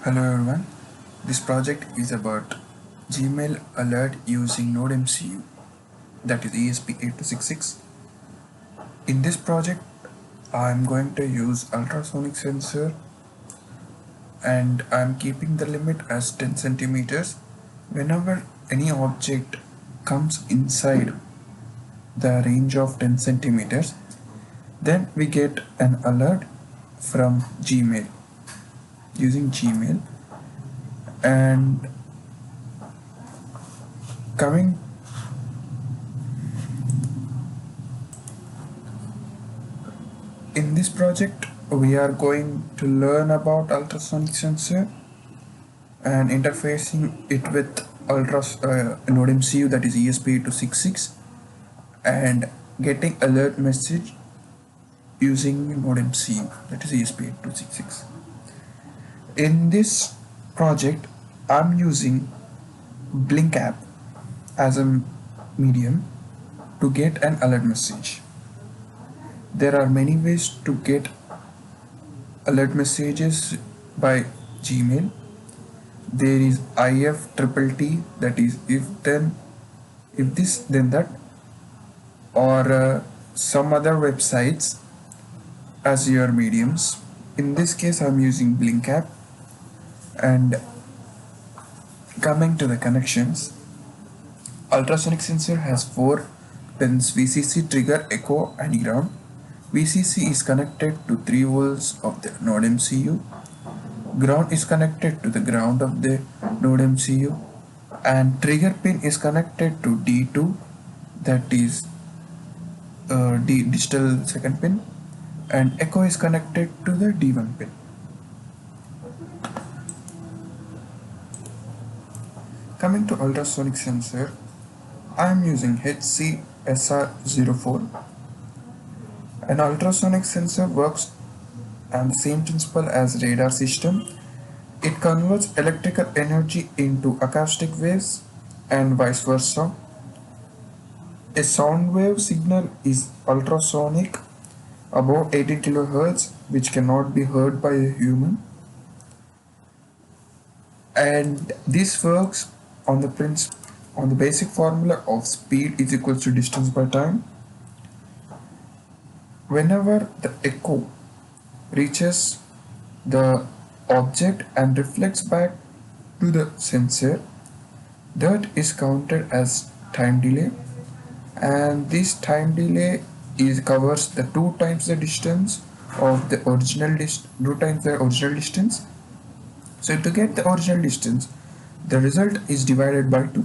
Hello everyone, this project is about Gmail alert using NodeMCU, that is ESP8266. In this project, I am going to use ultrasonic sensor and I am keeping the limit as 10 centimeters. Whenever any object comes inside the range of 10 centimeters, then we get an alert from Gmail using Gmail. And coming in this project, we are going to learn about ultrasonic sensor and interfacing it with node MCU, that is ESP8266, and getting alert message using node MCU, that is ESP8266. In this project, I'm using Blynk App as a medium to get an alert message. There are many ways to get alert messages by Gmail. There is IFTTT, that is if this then that, or some other websites as your mediums. In this case, I'm using Blynk App. And coming to the connections, ultrasonic sensor has 4 pins: VCC, trigger, echo, and ground. VCC is connected to 3 volts of the node MCU. Ground is connected to the ground of the node MCU, and trigger pin is connected to D2, that is digital second pin, and echo is connected to the D1 pin. Coming to ultrasonic sensor, I am using HCSR04. An ultrasonic sensor works on the same principle as radar system. It converts electrical energy into acoustic waves and vice versa. A sound wave signal is ultrasonic above 18 kHz, which cannot be heard by a human. And this works on the basic formula of speed is equal to distance by time. Whenever the echo reaches the object and reflects back to the sensor, that is counted as time delay, and this time delay covers the 2 times the distance of the original distance. So to get the original distance, the result is divided by 2.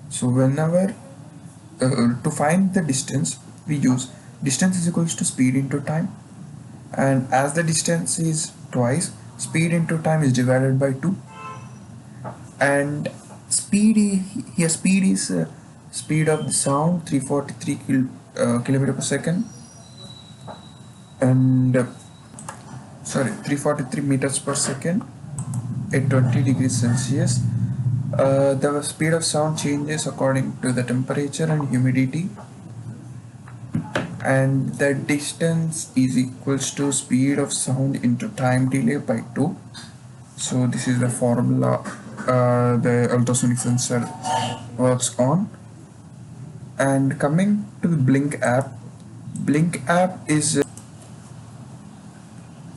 So whenever to find the distance, we use distance is equals to speed into time, and as the distance is twice, speed into time is divided by 2. And speed is speed of the sound 343 kilometer per second, and 343 meters per second at 20 degrees Celsius. The speed of sound changes according to the temperature and humidity, and the distance is equals to speed of sound into time delay by 2. So this is the formula the ultrasonic sensor works on. And coming to the Blynk App, Blynk App is a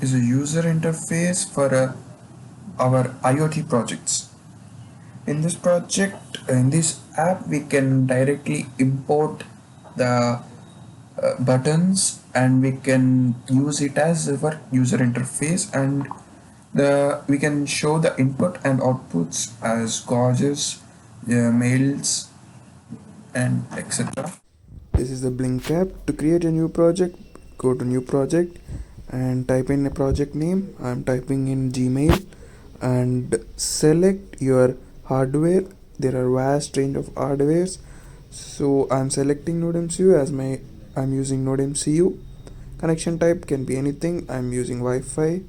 user interface for our IoT projects. In this app, we can directly import the buttons, and we can use it as our user interface, and we can show the input and outputs as gauges, mails, and etc. This is the Blynk app. To create a new project, go to new project and type in a project name. I'm typing in Gmail, and select your hardware. There are vast range of hardwares, so I'm selecting node MCU as I'm using node MCU. Connection type can be anything. I'm using Wi-Fi.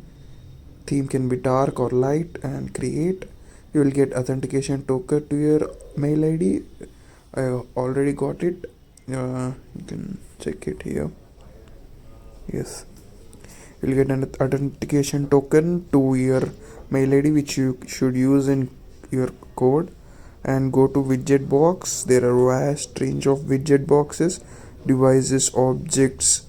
Theme can be dark or light, and create. You will get authentication token to your mail ID. I already got it. You can check it here. Yes, you'll get an authentication token to your mail ID which you should use in your code, and go to widget box. There are a vast range of widget boxes, devices, objects,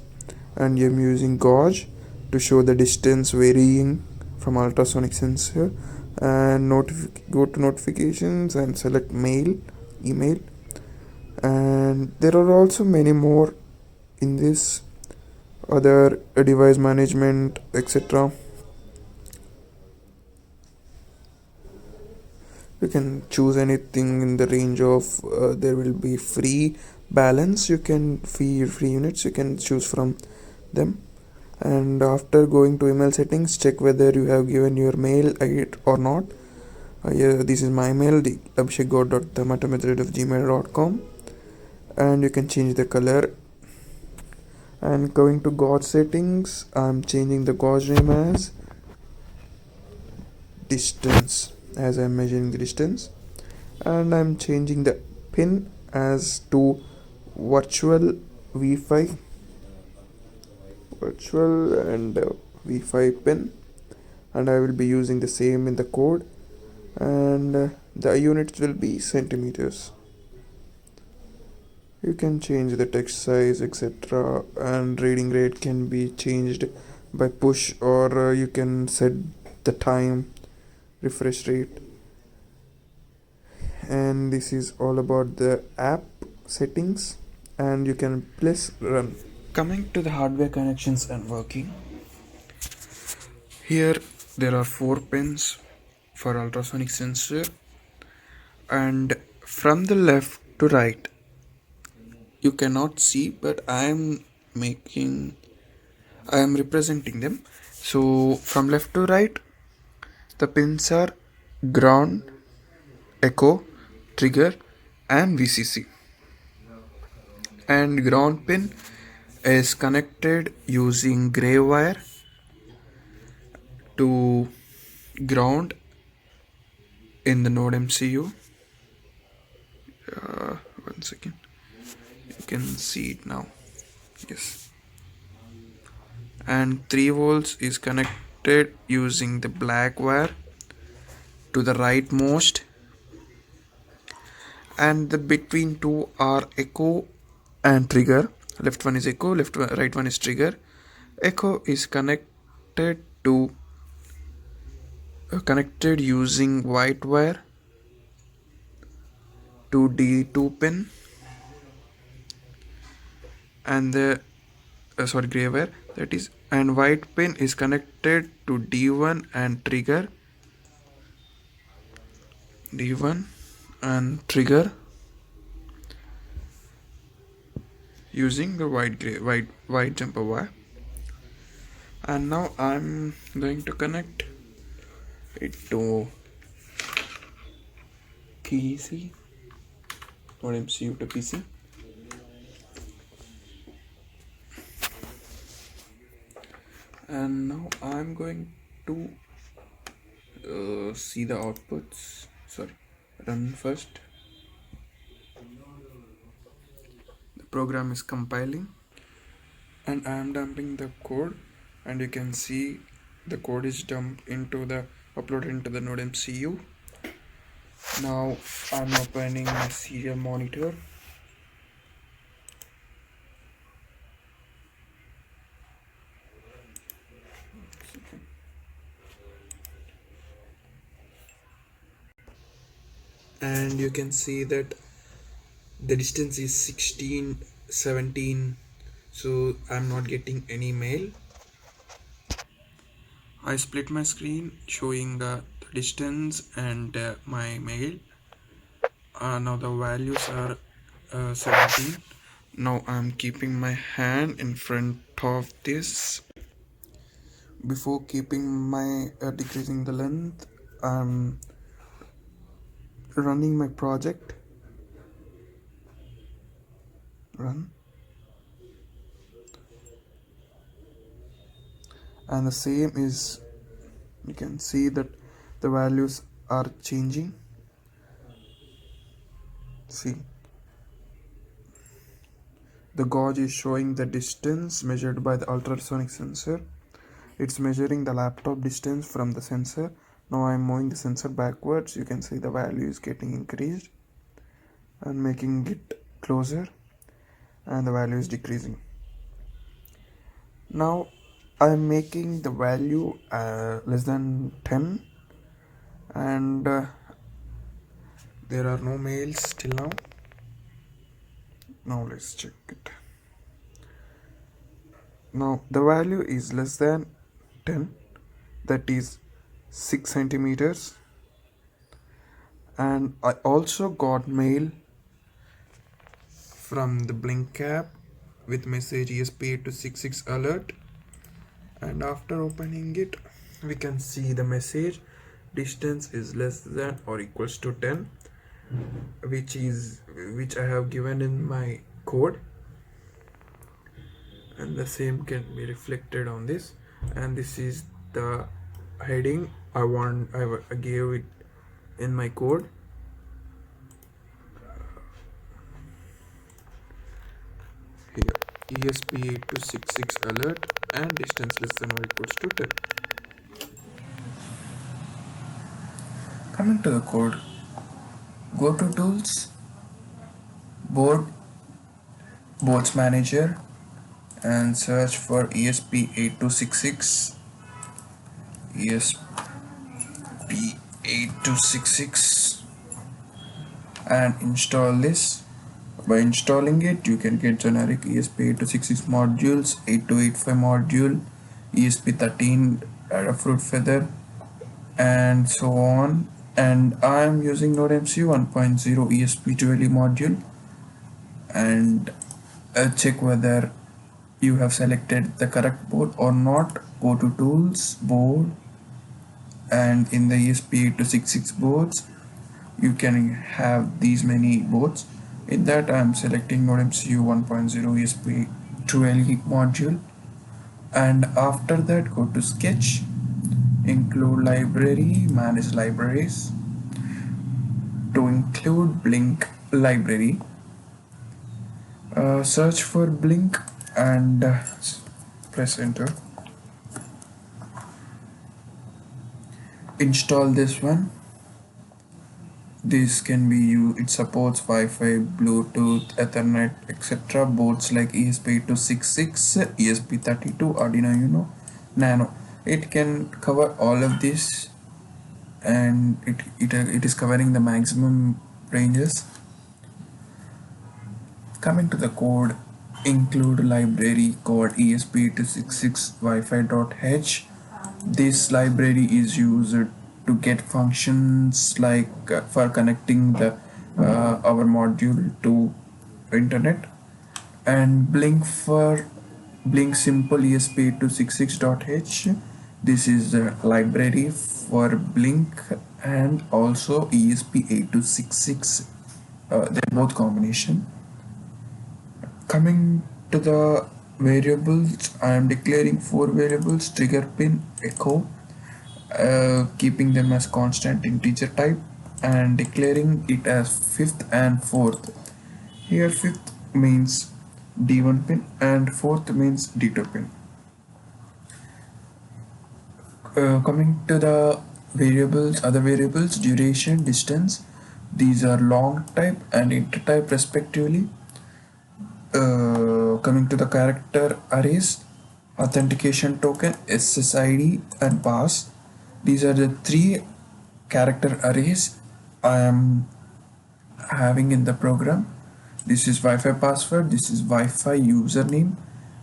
and I'm using gauge to show the distance varying from ultrasonic sensor. And go to notifications and select email, and there are also many more in this other device management, etc. You can choose anything in the range of there will be free balance, you can free units, you can choose from them. And after going to email settings, check whether you have given your mail ID or not. Yeah, this is my mail, the abhishek.goud.gmail.com, and you can change the color. And going to gauge settings, I'm changing the gauge name as distance, as I'm measuring the distance, and I'm changing the pin as to virtual v5 virtual and v5 pin, and I will be using the same in the code, and the units will be centimeters. You can change the text size, etc., and reading rate can be changed by push, or you can set the time, refresh rate. And this is all about the app settings, and you can press run. Coming to the hardware connections and working, here there are 4 pins for ultrasonic sensor, and from the left to right you cannot see, but I am representing them. So from left to right, the pins are ground, echo, trigger, and VCC. And ground pin is connected using gray wire to ground in the node MCU. One second, you can see it now. Yes. And 3 volts is connected using the black wire to the rightmost, and the between two are echo and trigger. Left one is echo, right one is trigger. Echo is connected using white wire to D2 pin, and the gray wire, that is, and white pin is connected to D1 and trigger, D1 and trigger using the white jumper wire. And now I'm going to connect it to PC or MCU to PC. And now I'm going to see the outputs. Run first. The program is compiling, and I am dumping the code, and you can see the code is uploaded into the node MCU. Now I'm opening my serial monitor. And you can see that the distance is 16, 17, so I'm not getting any mail. I split my screen showing the distance and my mail. Now the values are 17. Now I'm keeping my hand in front of this. Before decreasing the length, I'm running my project. Run. And the same is, you can see that the values are changing. See, the gauge is showing the distance measured by the ultrasonic sensor. It's measuring the laptop distance from the sensor, Now I'm moving the sensor backwards. You can see the value is getting increased and making it closer, and the value is decreasing. Now I'm making the value less than 10, and there are no mails till now. Now let's check it. Now the value is less than 10, that is 6 centimeters, and I also got mail from the Blynk app with message ESP8266 alert, and after opening it we can see the message distance is less than or equals to 10, which I have given in my code, and the same can be reflected on this, and this is the heading I gave it in my code. Here ESP8266 alert and distance less than or equals to 10. Coming to the code, go to tools, boards manager, and search for ESP8266 ESP8266 and install this. By installing it, you can get generic ESP8266 modules, 8285 module, ESP13 Adafruit feather, and so on. And I'm using NodeMCU 1.0 ESP12 module, and check whether you have selected the correct board or not. Go to tools, board, and in the ESP8266 boards you can have these many boards. In that I am selecting NodeMCU 1.0 ESP12 module, and after that go to sketch, include library, manage libraries. To include Blynk library, search for Blynk and press enter. Install this one. This can be used, it supports Wi-Fi, Bluetooth, Ethernet, etc. Boards like ESP8266, ESP32, Arduino Uno, Nano. It can cover all of this, and it is covering the maximum ranges. Coming to the code, include library called ESP8266 Wi-Fi.h. This library is used to get functions like for connecting the our module to internet, and Blynk for Blynk simple ESP8266.h. This is the library for Blynk and also ESP8266. They're both combination. Coming to the variables, I am declaring 4 variables: trigger pin, echo, keeping them as constant integer type, and declaring it as 5th and 4th. Here 5th means D1 pin and 4th means D2 pin. Coming to the variables, other variables, duration, distance, these are long type and int type respectively. Coming to the character arrays, authentication token, SSID, and pass. These are the 3 character arrays I am having in the program. This is Wi-Fi password, this is Wi-Fi username,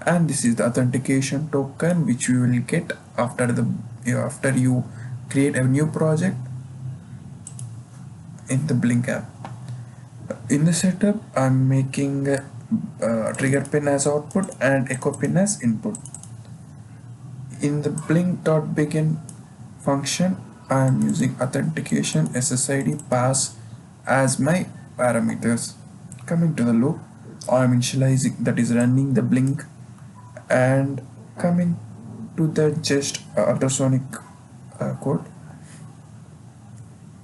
and this is the authentication token which we will get after you create a new project in the Blynk app. In the setup, I'm making trigger pin as output and echo pin as input. In the blink.begin function, I am using authentication, SSID, pass as my parameters. Coming to the loop, I am initializing, that is running the Blynk, and coming to the just ultrasonic code.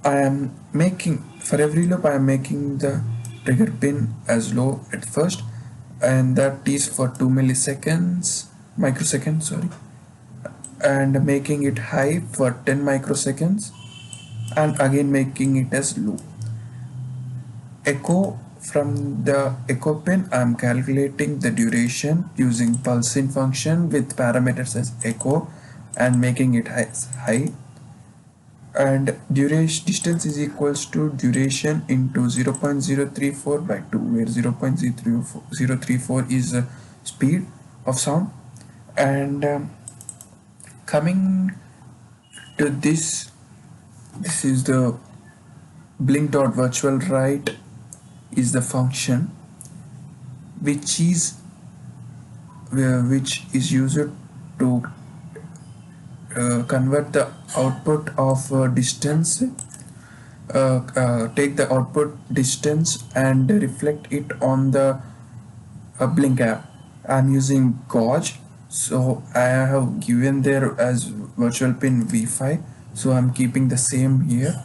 I am making, for every loop I am making the trigger pin as low at first, and that is for 2 microseconds, sorry, and making it high for 10 microseconds, and again making it as low. Echo, from the echo pin I'm calculating the duration using pulse-in function with parameters as echo and making it high, and duration distance is equals to duration into 0.034 by 2, where 0.034 is speed of sound. And coming to this is the blink.virtualWrite is the function which is used to convert the output of distance, take the output distance and reflect it on the Blynk app. I'm using Gauge, so I have given there as virtual pin V5, so I'm keeping the same here,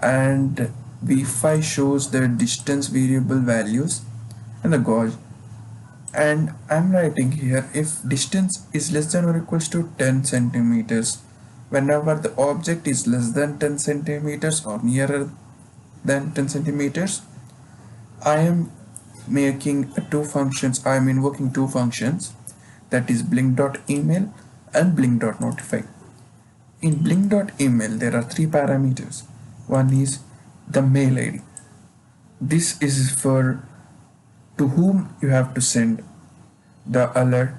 and V5 shows the distance variable values and the Gauge, and I'm writing here if distance is less than or equals to 10 centimeters, whenever the object is less than 10 centimeters or nearer than 10 centimeters, I am making two functions. I am invoking two functions, that is blink.email and blink.notify. In blink.email there are three parameters. One is the mail ID. This is for to whom you have to send the alert.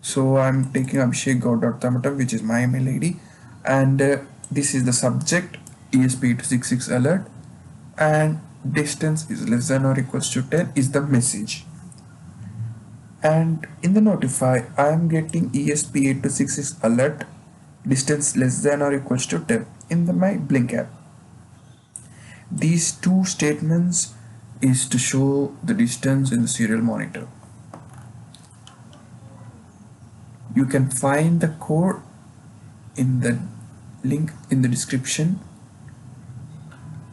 So I'm taking Abhishek Goud.tamatam, which is my email ID, and this is the subject, ESP8266 alert, and distance is less than or equals to 10 is the message. And in the notify I am getting ESP8266 alert, distance less than or equals to 10 in my Blynk app. These two statements is to show the distance in the serial monitor. You can find the code in the link in the description.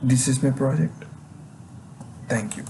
This is my project. Thank you.